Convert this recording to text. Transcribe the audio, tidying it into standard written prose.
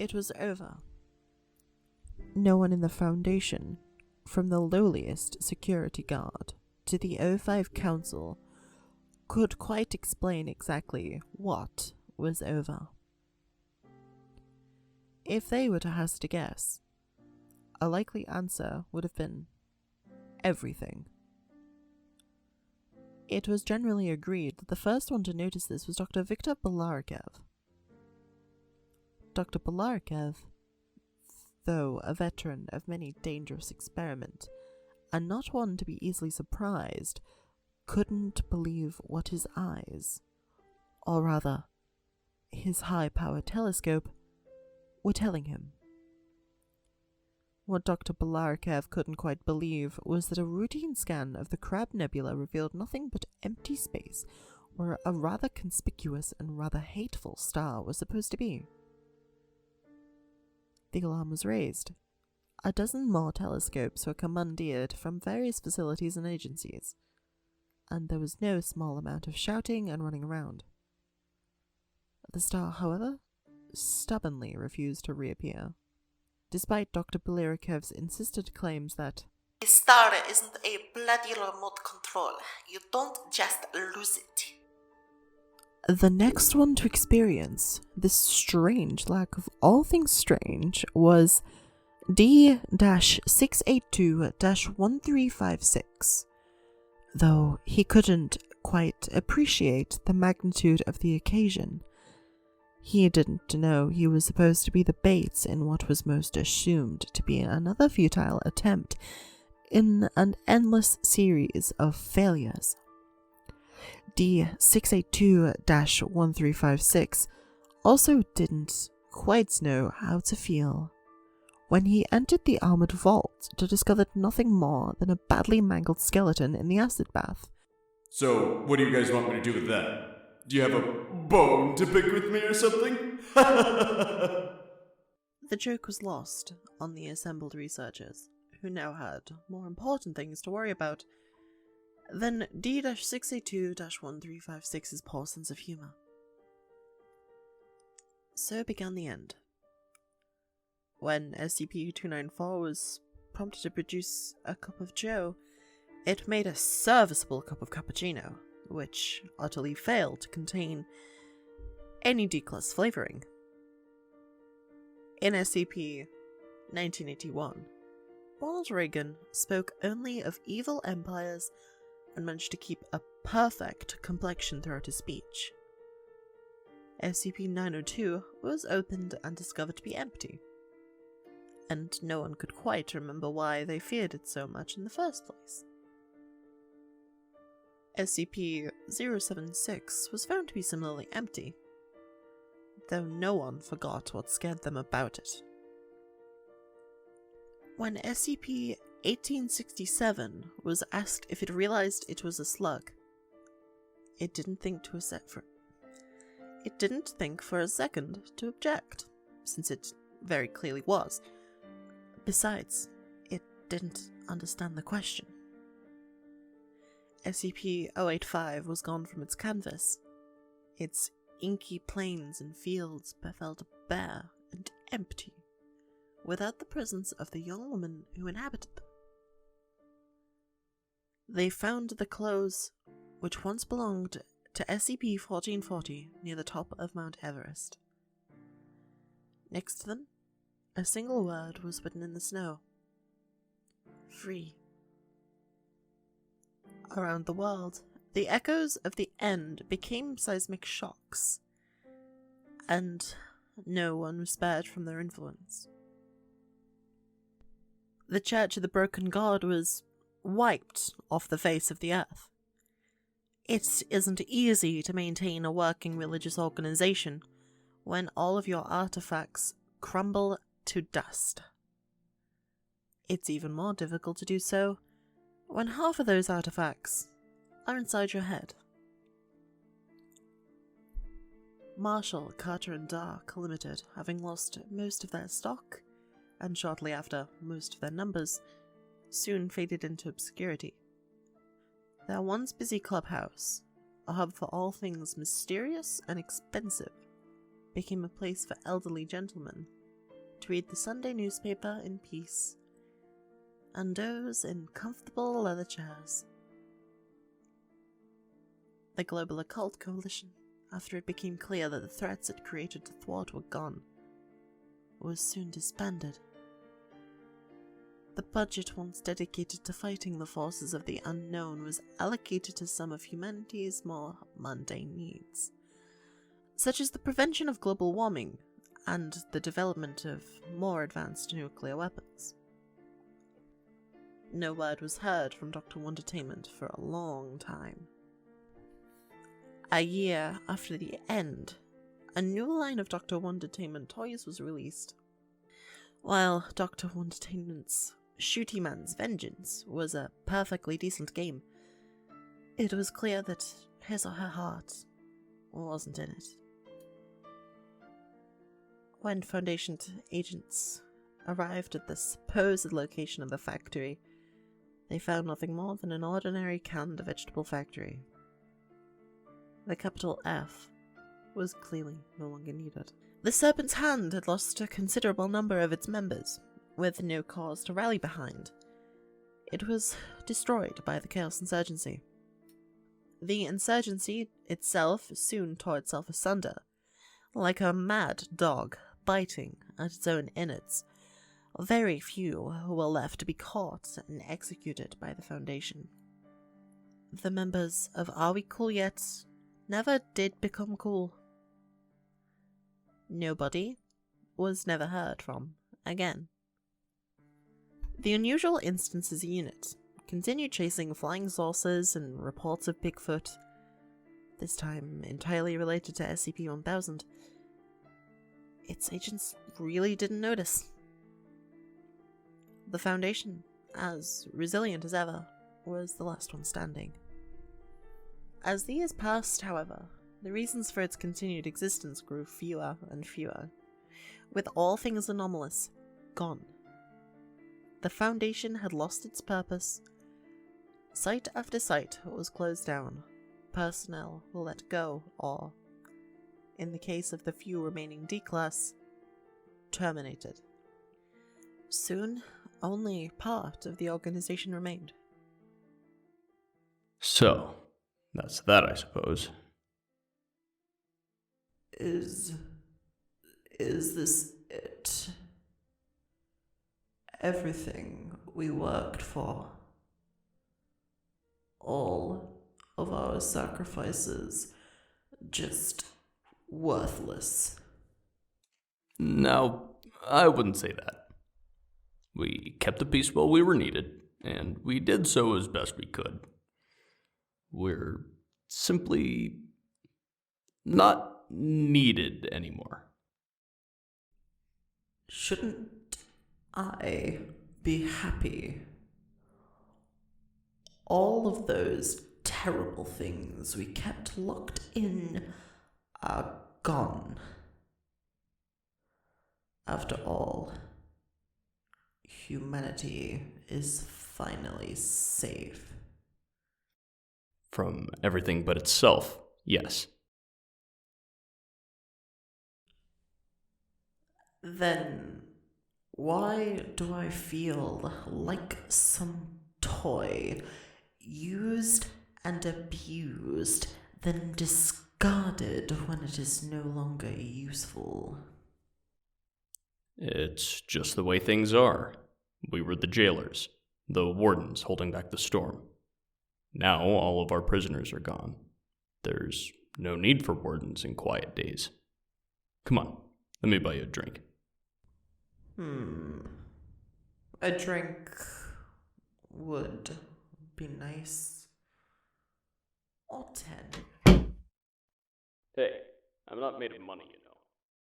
It was over. No one in the Foundation, from the lowliest security guard to the O5 Council, could quite explain exactly what was over. If they were to hazard a guess, a likely answer would have been everything. It was generally agreed that the first one to notice this was Dr. Viktor Balarikev. Dr. Balarikev, though a veteran of many dangerous experiments, and not one to be easily surprised, couldn't believe what his eyes, or rather, his high-powered telescope, were telling him. What Dr. Balarikev couldn't quite believe was that a routine scan of the Crab Nebula revealed nothing but empty space where a rather conspicuous and rather hateful star was supposed to be. The alarm was raised. A dozen more telescopes were commandeered from various facilities and agencies, and there was no small amount of shouting and running around. The star, however, stubbornly refused to reappear, despite Dr. Balarikev's insisted claims that a star isn't a bloody remote control. You don't just lose it. The next one to experience this strange lack of all things strange was D-682-1356, though he couldn't quite appreciate the magnitude of the occasion. He didn't know he was supposed to be the bait in what was most assumed to be another futile attempt in an endless series of failures. D-682-1356 also didn't quite know how to feel when he entered the armored vault to discover nothing more than a badly mangled skeleton in the acid bath. So, what do you guys want me to do with that? Do you have a bone to pick with me or something? The joke was lost on the assembled researchers, who now had more important things to worry about than D-682-1356's poor sense of humour. So began the end. When SCP-294 was prompted to produce a cup of joe, it made a serviceable cup of cappuccino, which utterly failed to contain any D-class flavouring. In SCP-1981, Ronald Reagan spoke only of evil empires and managed to keep a perfect complexion throughout his speech. SCP-902 was opened and discovered to be empty, and no one could quite remember why they feared it so much in the first place. SCP-076 was found to be similarly empty, though no one forgot what scared them about it. When SCP-1867 was asked if it realized it was a slug, it didn't think for a second to object, since it very clearly was. Besides, it didn't understand the question. SCP-085 was gone from its canvas. Its inky plains and fields felt bare and empty, without the presence of the young woman who inhabited them. They found the clothes which once belonged to SCP-1440 near the top of Mount Everest. Next to them, a single word was written in the snow: free. Around the world, the echoes of the end became seismic shocks, and no one was spared from their influence. The Church of the Broken God was wiped off the face of the earth. It isn't easy to maintain a working religious organization when all of your artifacts crumble to dust. It's even more difficult to do so when half of those artifacts are inside your head. Marshall, Carter and Dark Limited, having lost most of their stock, and shortly after most of their numbers, soon faded into obscurity. Their once busy clubhouse, a hub for all things mysterious and expensive, became a place for elderly gentlemen to read the Sunday newspaper in peace and doze in comfortable leather chairs. The Global Occult Coalition, after it became clear that the threats it created to thwart were gone, was soon disbanded. The budget once dedicated to fighting the forces of the unknown was allocated to some of humanity's more mundane needs, such as the prevention of global warming and the development of more advanced nuclear weapons. No word was heard from Dr. Wondertainment for a long time. A year after the end, a new line of Dr. Wondertainment toys was released. While Dr. Wondertainment's Shooty Man's Vengeance was a perfectly decent game, it was clear that his or her heart wasn't in it. When Foundation agents arrived at the supposed location of the factory, they found nothing more than an ordinary canned vegetable factory. The capital F was clearly no longer needed. The Serpent's Hand had lost a considerable number of its members, with no cause to rally behind. It was destroyed by the Chaos Insurgency. The insurgency itself soon tore itself asunder, like a mad dog biting at its own innards. Very few were left to be caught and executed by the Foundation. The members of Are We Cool Yet never did become cool. Nobody was never heard from again. The Unusual Instances unit continued chasing flying saucers and reports of Bigfoot, this time entirely related to SCP-1000. Its agents really didn't notice. The Foundation, as resilient as ever, was the last one standing. As the years passed, however, the reasons for its continued existence grew fewer and fewer, with all things anomalous gone. The Foundation had lost its purpose. Site after site was closed down. Personnel were let go or, in the case of the few remaining D-Class, terminated. Soon, only part of the organization remained. So, that's that, I suppose. Is this it? Everything we worked for? All of our sacrifices just worthless? No, I wouldn't say that. We kept the peace while we were needed, and we did so as best we could. We're simply not needed anymore. Shouldn't I be happy? All of those terrible things we kept locked in are gone. After all, humanity is finally safe. From everything but itself, yes. Then why do I feel like some toy, used and abused, then discarded when it is no longer useful? It's just the way things are. We were the jailers, the wardens holding back the storm. Now all of our prisoners are gone. There's no need for wardens in quiet days. Come on, let me buy you a drink. A drink would be nice. Or 10. Hey, I'm not made of money,